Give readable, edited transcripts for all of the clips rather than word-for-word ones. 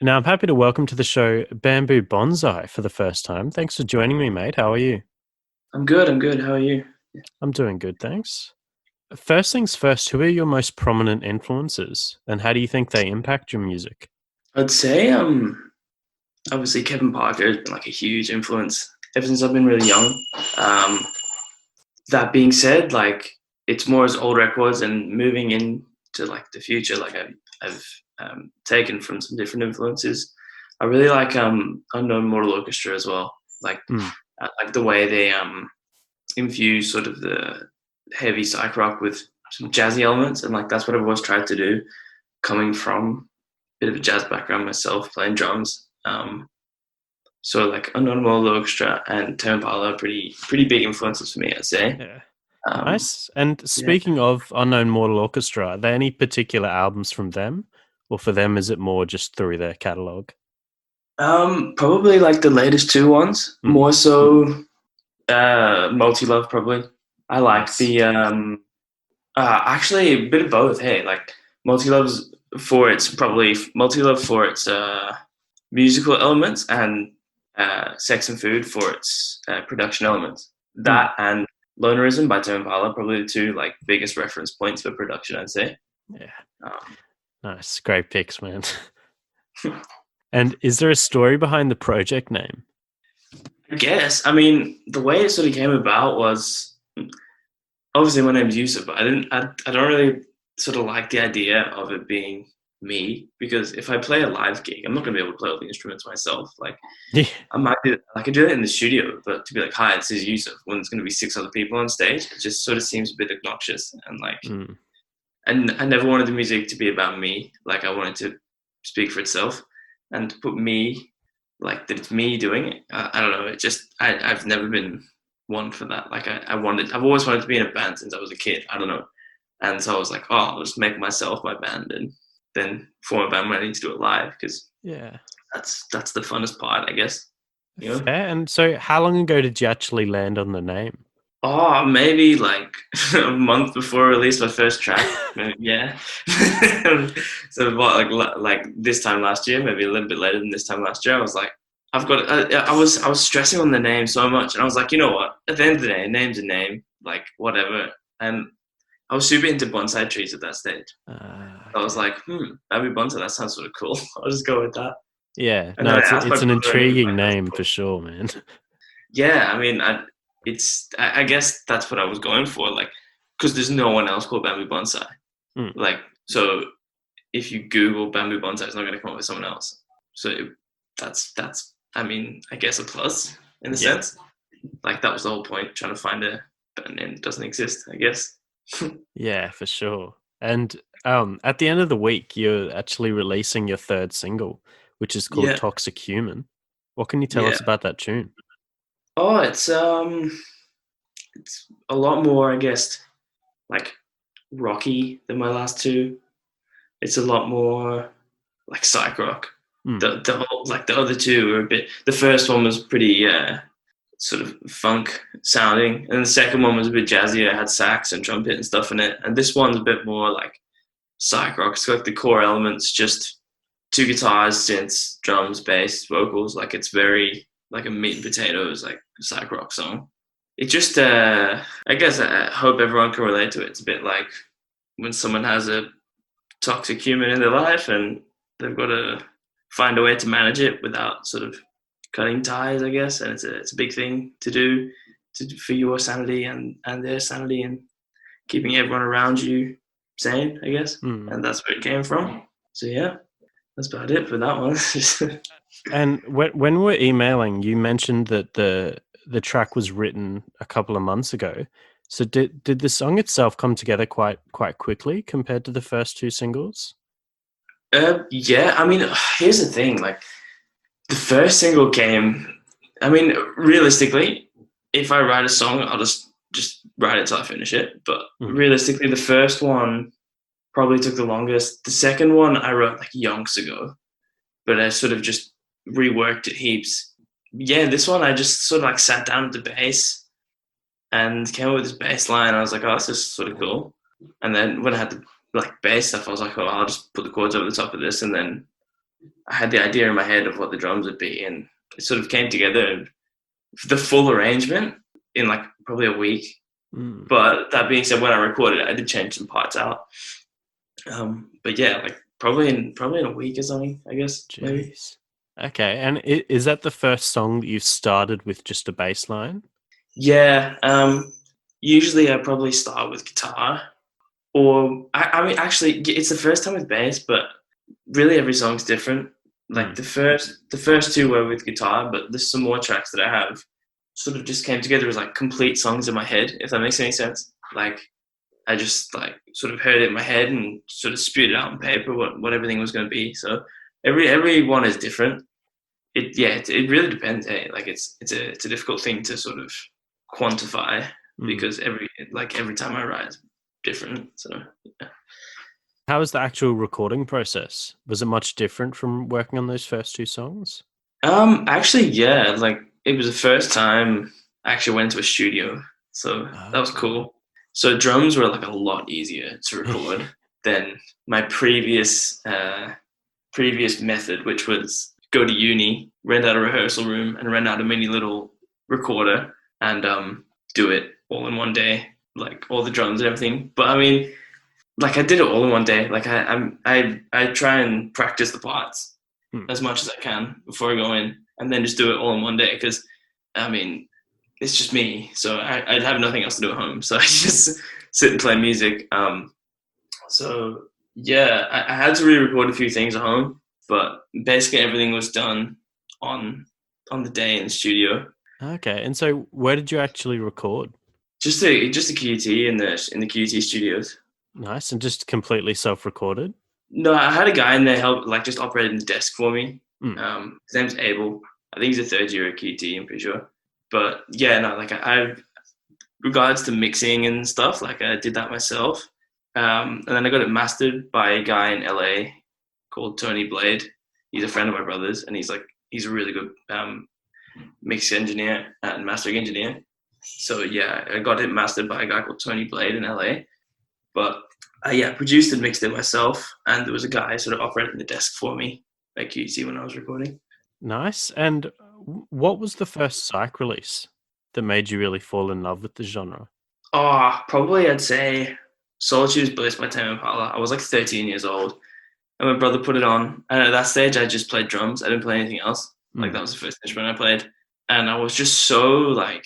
Now, I'm happy to welcome to the show Bamboo Bonsai for the first time. Thanks for joining me, mate. How are you? I'm good. I'm good. How are you? I'm doing good, thanks. First things first, who are your most prominent influences and how do you think they impact your music? I'd say obviously Kevin Parker has been like a huge influence ever since I've been really young. Um, that being said, like it's more as old records and moving into like the future. Like I've taken from some different influences. I really like Unknown Mortal Orchestra as well. Like Mm, I like the way they infuse sort of the heavy psych rock with some jazzy elements, and like that's what I've always tried to do. Coming from bit of a jazz background myself, playing drums. So like Unknown World Orchestra and Tame Impala are pretty big influences for me, I'd say. yeah. Um, Nice. And yeah. speaking of Unknown Mortal Orchestra, are there any particular albums from them? Or for them, is it more just through their catalogue? Probably like the latest two ones, Mm, more so Multi Love probably. I like nice. the actually a bit of both. Hey, like Multi Love's for its probably Multi Love for its musical elements and Sex and Food for its production elements. Mm, That and Lonerism by Tame Impala probably the two like biggest reference points for production, I'd say. yeah. Um, Nice. Great picks, man. And is there a story behind the project name? I guess I mean the way it sort of came about was obviously my name's Yusuf, but I don't really sort of like the idea of it being me because if I play a live gig, I'm not gonna be able to play all the instruments myself. Like Yeah. I might do I could do it in the studio, but to be like, hi, this is Yusuf when there's gonna be six other people on stage, it just sort of seems a bit obnoxious and like Mm, and I never wanted the music to be about me. Like I wanted to speak for itself and to put me like that it's me doing it. I don't know. It just I've never been one for that. Like I've always wanted to be in a band since I was a kid. I don't know. And so I was like, oh, I'll just make myself my band and then form a band when I need to do it live because yeah. that's the funnest part, I guess. You know. Fair. And so, how long ago did you actually land on the name? Oh, maybe like a month before I released my first track. Maybe, yeah. So what, like this time last year, maybe a little bit later than this time last year, I was like, I've got. I was stressing on the name so much, and I was like, you know what? At the end of the day, a name's a name, like whatever. And I was super into bonsai trees at that stage. I was Okay. like, Bamboo Bonsai. That sounds sort of cool. I'll just go with that. Yeah. And No, then I it's asked my it's an brother, and he was intriguing like, "That's name for cool." sure, man. Yeah, I mean, I guess that's what I was going for, like, because there's no one else called Bamboo Bonsai. Mm, Like, so if you Google Bamboo Bonsai, it's not going to come up with someone else. So that's, I mean, I guess a plus in a yeah. sense. Like that was the whole point, trying to find a band name that doesn't exist, I guess. Yeah, for sure. And at the end of the week, you're actually releasing your third single, which is called Yeah, Toxic Human. What can you tell yeah. us about that tune? Oh, it's a lot more, I guess, like rocky than my last two. It's a lot more like psych rock. Mm, The whole, like the other two were a bit. The first one was pretty sort of funk sounding, and the second one was a bit jazzier. It had sax and trumpet and stuff in it, and this one's a bit more like psych rock. It's like the core elements, just two guitars, synths, drums, bass, vocals. Like it's very like a meat and potatoes like psych rock song. It just I guess I hope everyone can relate to it. It's a bit like when someone has a toxic human in their life and they've got to find a way to manage it without sort of cutting ties, I guess. And it's a big thing to do for your sanity and their sanity and keeping everyone around you sane, I guess. mm. And that's where it came from. So yeah, that's about it for that one. And when we're emailing, you mentioned that the track was written a couple of months ago. So did the song itself come together quite quickly compared to the first two singles? Yeah, I mean, here's the thing. Like the first single came. I mean, realistically, if I write a song, I'll just write it till I finish it. But Mm, realistically, the first one probably took the longest. The second one I wrote like yonks ago, but I sort of just reworked it heaps. Yeah, this one I just sort of like sat down at the bass and came up with this bass line. I was like, oh, this is sort of cool. And then when I had the like bass stuff, I was like, oh, I'll just put the chords over the top of this, and then I had the idea in my head of what the drums would be, and it sort of came together. And the full arrangement in like probably a week. Mm. But that being said, when I recorded it, I did change some parts out. But yeah, like probably in a week or something, I guess, maybe. Jeez. Okay, and is that the first song that you've started with just a bass line? Yeah. Usually I probably start with guitar, or I mean, actually, it's the first time with bass, but really every song's different. Like Mm. the first two were with guitar, but there's some more tracks that I have sort of just came together as like complete songs in my head, if that makes any sense. Like I just like sort of heard it in my head and sort of spewed it out on paper what everything was going to be. So every one is different. It really depends. Hey, like it's a difficult thing to sort of quantify Mm. because every time I write it's different. So yeah. How was the actual recording process? Was it much different from working on those first two songs? Actually, yeah, like it was the first time I actually went to a studio, so that was Okay. cool. So drums were like a lot easier to record than my previous method, which was go to uni, rent out a rehearsal room, and rent out a mini little recorder and do it all in one day, like all the drums and everything. But I mean, like I did it all in one day. Like I try and practice the parts Hmm. as much as I can before I go in, and then just do it all in one day. Because I mean, it's just me, so I'd have nothing else to do at home, so I just sit and play music. So yeah, I had to re-record a few things at home, but basically everything was done on on the day in the studio. Okay, and so where did you actually record? Just a QT in the QT studios. Nice, and just completely self-recorded? No, I had a guy in there help like just operating the desk for me. Mm. His name's Abel. I think he's a third year at QT. I'm pretty sure. But yeah, no, like I regards to mixing and stuff, like I did that myself. And then I got it mastered by a guy in LA called Tony Blade. He's a friend of my brother's, and he's a really good mix engineer and mastering engineer. So yeah, I got it mastered by a guy called Tony Blade in LA. But yeah, produced and mixed it myself, and there was a guy sort of operating the desk for me at QC when I was recording. Nice, and what was the first psych release that made you really fall in love with the genre? Oh, probably I'd say Solitude's Bliss by Tame Impala. I was like 13 years old, and my brother put it on. And at that stage, I just played drums. I didn't play anything else. Like Mm. that was the first instrument I played, and I was just so like,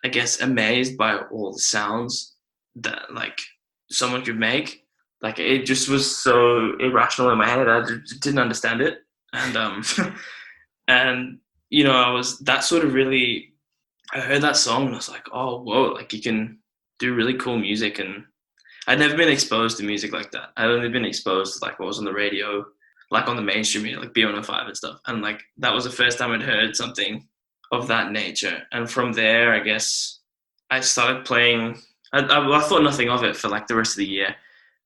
I guess, amazed by all the sounds that like someone could make. Like it just was so irrational in my head. I just didn't understand it, and and I was that sort of really. I heard that song and I was like, oh whoa, like you can do really cool music, and I'd never been exposed to music like that. I'd only been exposed to like what was on the radio, like on the mainstream media, like B105 and stuff. And like that was the first time I'd heard something of that nature. And from there, I guess I started playing. I thought nothing of it for like the rest of the year.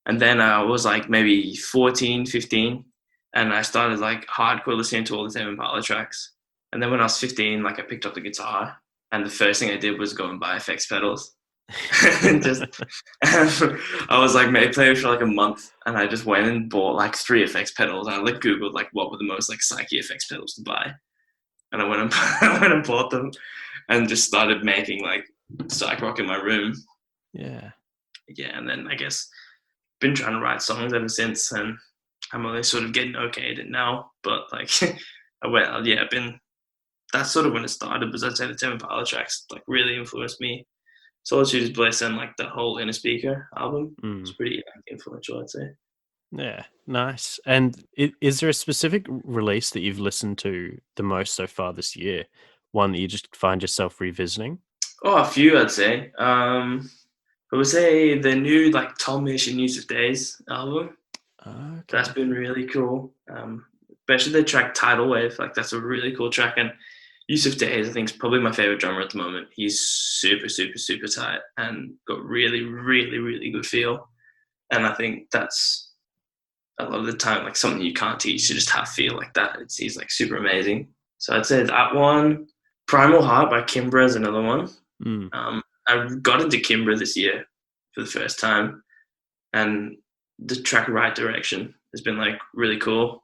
And then I was like maybe 14, 15, and I started like hardcore listening to all the Tame Impala tracks. And then when I was 15, like I picked up the guitar, and the first thing I did was go and buy effects pedals. And just I was like maybe playing for like a month, and I just went and bought like 3 effects pedals. And I like googled like what were the most like psyche effects pedals to buy, and I went and I went and bought them, and just started making like psych rock in my room. Yeah. Yeah, and then I guess been trying to write songs ever since, and I'm only sort of getting okay at it now. But like I've been. That's sort of when it started. Because I'd say the Tame Impala tracks like really influenced me. Solitude is Bliss and like the whole Inner Speaker album. It's Mm. pretty influential, I'd say. Yeah, nice. And is there a specific release that you've listened to the most so far this year? One that you just find yourself revisiting? Oh, a few, I'd say. I would say the new like Tomish and Yusuf Days album. That's Okay. been really cool. Especially the track Tidal Wave. Like that's a really cool track. And Yusuf Days, I think, is probably my favorite drummer at the moment. He's super, super, super tight and got really, really, really good feel. And I think that's a lot of the time like something you can't teach. You just have feel like that. He's like super amazing. So I'd say that one. Primal Heart by Kimbra is another one. Mm. I got into Kimbra this year for the first time, and the track Right Direction has been like really cool.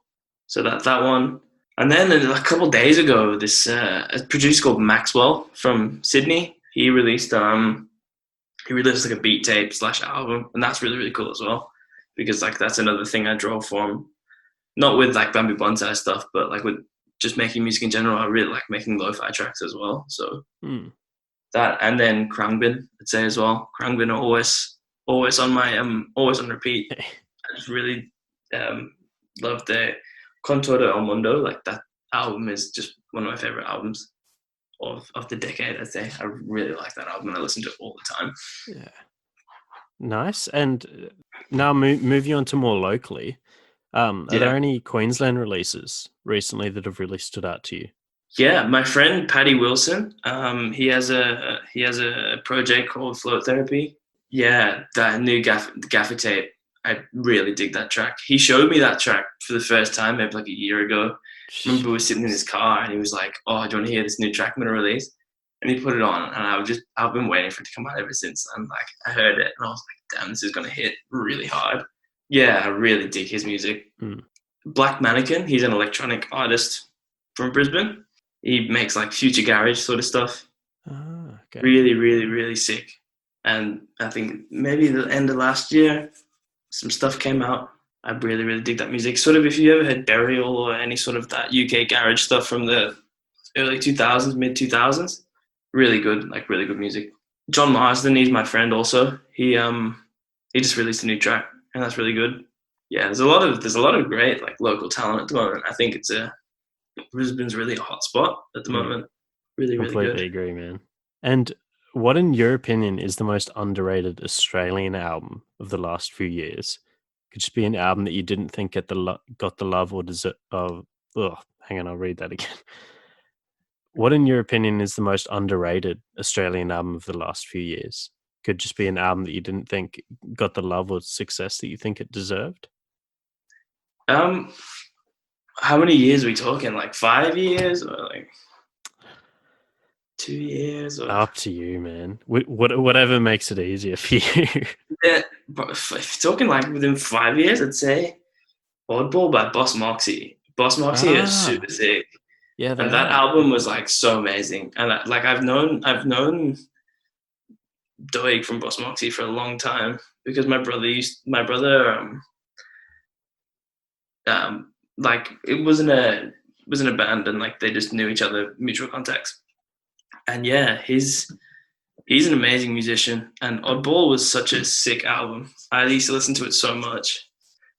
So that one. And then a couple of days ago, this a producer called Maxwell from Sydney, he released like a beat tape / album, and that's really really cool as well, because like that's another thing I draw from, not with like Bamboo Bonsai stuff, but like with just making music in general. I really like making lo-fi tracks as well. So that, and then Krangbin, I'd say as well. Krangbin are always on my always on repeat. I just really love the Contour El Mundo. Like that album is just one of my favorite albums of the decade, I'd say. I really like that album and I listen to it all the time. Yeah. Nice. And now moving on to more locally, are there any Queensland releases recently that have really stood out to you? Yeah, my friend Paddy Wilson, he has a project called Float Therapy. Yeah, that new Gaffer tape. I really dig that track. He showed me that track for the first time maybe like a year ago. I remember we were sitting in his car and he was like, "Oh, do you want to hear this new track I'm gonna release?" And he put it on, and I've been waiting for it to come out ever since. And like I heard it, and I was like, "Damn, this is gonna hit really hard." Yeah, I really dig his music. Black Mannequin, he's an electronic artist from Brisbane. He makes like future garage sort of stuff. Okay. Really, really, really sick. And I think maybe the end of last year, some stuff came out. I really, really dig that music. Sort of, if you ever heard Burial or any sort of that UK garage stuff from the early 2000s, mid 2000s, really good, like really good music. John Marsden, he's my friend also. He just released a new track, and that's really good. Yeah, there's a lot of great like local talent at the moment. I think Brisbane's really a hot spot at the moment. Really, really good. Completely agree, man. And what, in your opinion, is the most underrated Australian album of the last few years? Could just be an album that you didn't think got the love or deserve. Hang on, I'll read that again. What, in your opinion, is the most underrated Australian album of the last few years? Could just be an album that you didn't think got the love or success that you think it deserved. How many years are we talking? Like 5 years or like 2 years? Or... Up to you, man. Whatever makes it easier for you. Yeah, but if you're talking like within 5 years, I'd say Oddball by Boss Moxie. Boss Moxie is super sick. Yeah, and that album was like so amazing. And like I've known Doig from Boss Moxie for a long time because my brother like it was in a band, and like they just knew each other, mutual contacts. And yeah, he's an amazing musician, and Oddball was such a sick album. I used to listen to it so much,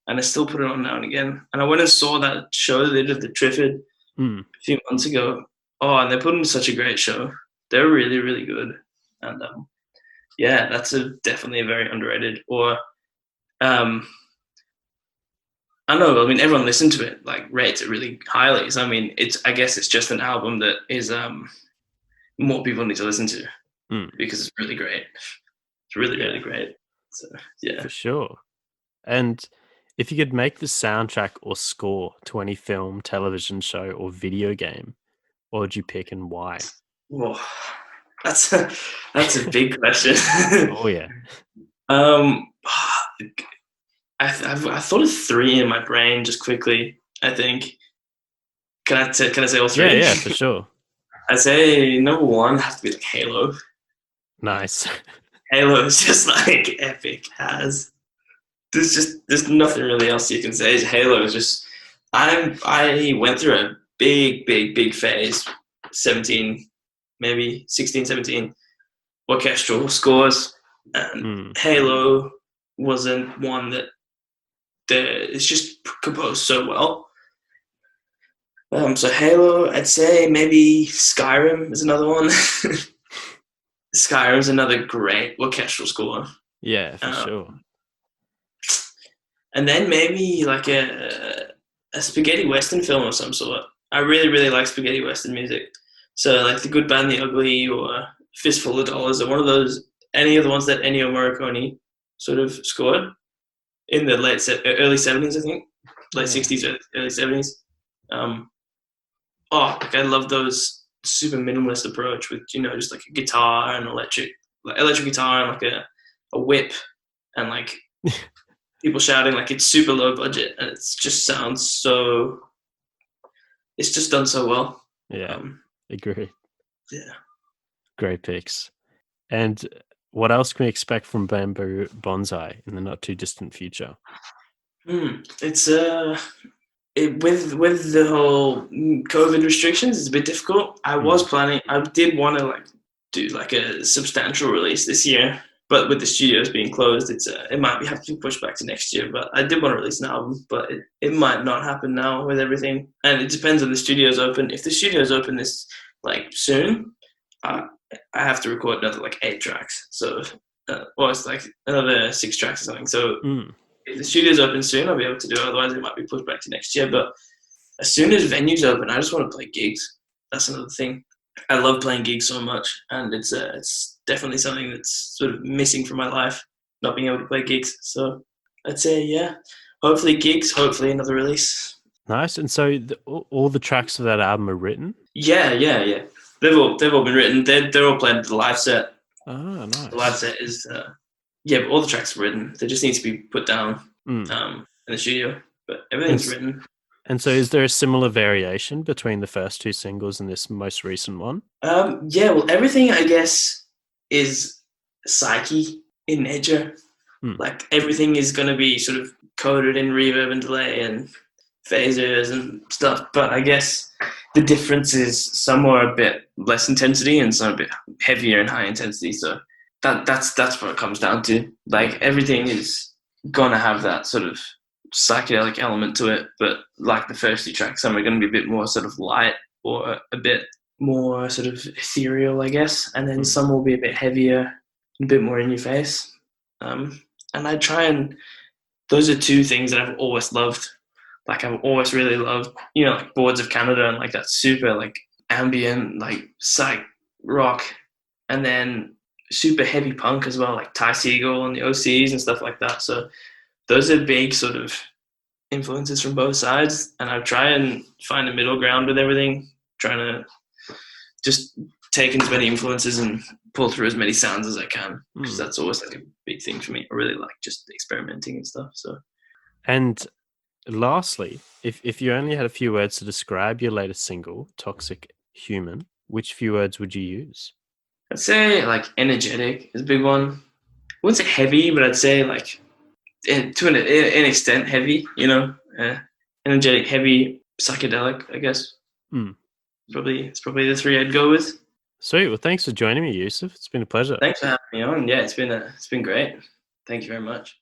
and I still put it on now and again. And I went and saw that show they did at the Triffid a few months ago. Oh, and they put in such a great show. They're really, really good. And yeah, that's definitely a very underrated. Or I don't know. I mean, everyone listened to it, like rates it really highly. So I mean, I guess it's just an album that is more people need to listen to because it's really great. It's really, really great. So yeah, for sure. And if you could make the soundtrack or score to any film, television show, or video game, what would you pick and why? Whoa, that's a big question. Oh yeah. I thought of 3 in my brain just quickly. I think. Can I say all 3? Yeah, for sure. I'd say number 1 has to be like Halo. Nice. Halo is just like epic. There's nothing really else you can say. Halo is just. I went through a big phase. 17, maybe 16, 17 orchestral scores, and Halo wasn't one that it's just composed so well. So Halo, I'd say maybe Skyrim is another one. Skyrim's another great orchestral score. Yeah, for sure. And then maybe like a spaghetti western film of some sort. I really, really like spaghetti western music. So like The Good, Bad, and the Ugly, or Fistful of Dollars, or one of those, any of the ones that Ennio Morricone sort of scored in the early 70s, I think. Late 60s, early 70s. Like I love those super minimalist approach with, just like a guitar and electric guitar and like a whip and like people shouting. Like it's super low budget and it just sounds so it's just done so well. Yeah, agree. Yeah. Great picks. And what else can we expect from Bamboo Bonsai in the not too distant future? It's with the whole COVID restrictions, it's a bit difficult. I did want to like do like a substantial release this year, but with the studios being closed, it might have to be pushed back to next year. But I did want to release an album, but it might not happen now with everything, and it depends on the studios open. If the studios open this like soon, I have to record another like 8 tracks, so or it's like another 6 tracks or something. So if the studio's open soon, I'll be able to do it. Otherwise, it might be pushed back to next year. But as soon as venues open, I just want to play gigs. That's another thing. I love playing gigs so much, and it's definitely something that's sort of missing from my life, not being able to play gigs. So I'd say, yeah, hopefully gigs, hopefully another release. Nice. And so all the tracks of that album are written? Yeah. They've all been written. They're all played at the live set. Oh, nice. The live set is but all the tracks are written. They just need to be put down in the studio. But everything's written. And so is there a similar variation between the first 2 singles and this most recent one? Well, everything, I guess, is psyche in nature. Like, everything is going to be sort of coded in reverb and delay and phasers and stuff. But I guess the difference is some are a bit less intensity and some a bit heavier and high intensity. So that's what it comes down to. Like, everything is going to have that sort of psychedelic element to it, but like the first 2 tracks, some are going to be a bit more sort of light or a bit more sort of ethereal, I guess, and then some will be a bit heavier, a bit more in your face. And I try and those are 2 things that I've always loved. Like, I've always really loved, like Boards of Canada and like that super like ambient like psych rock, and then super heavy punk as well, like Ty Segall and the OCs and stuff like that. So those are big sort of influences from both sides, and I try and find a middle ground with everything, trying to just take in as many influences and pull through as many sounds as I can, because that's always like a big thing for me. I really like just experimenting and stuff. So, and lastly, if you only had a few words to describe your latest single, Toxic Human, which few words would you use? I'd say like energetic is a big one. I wouldn't say heavy, but I'd say like to an extent heavy, energetic, heavy, psychedelic, I guess. It's probably the 3 I'd go with. Sweet. Well, thanks for joining me, Yusuf. It's been a pleasure. Thanks for having me on. Yeah, it's been great. Thank you very much.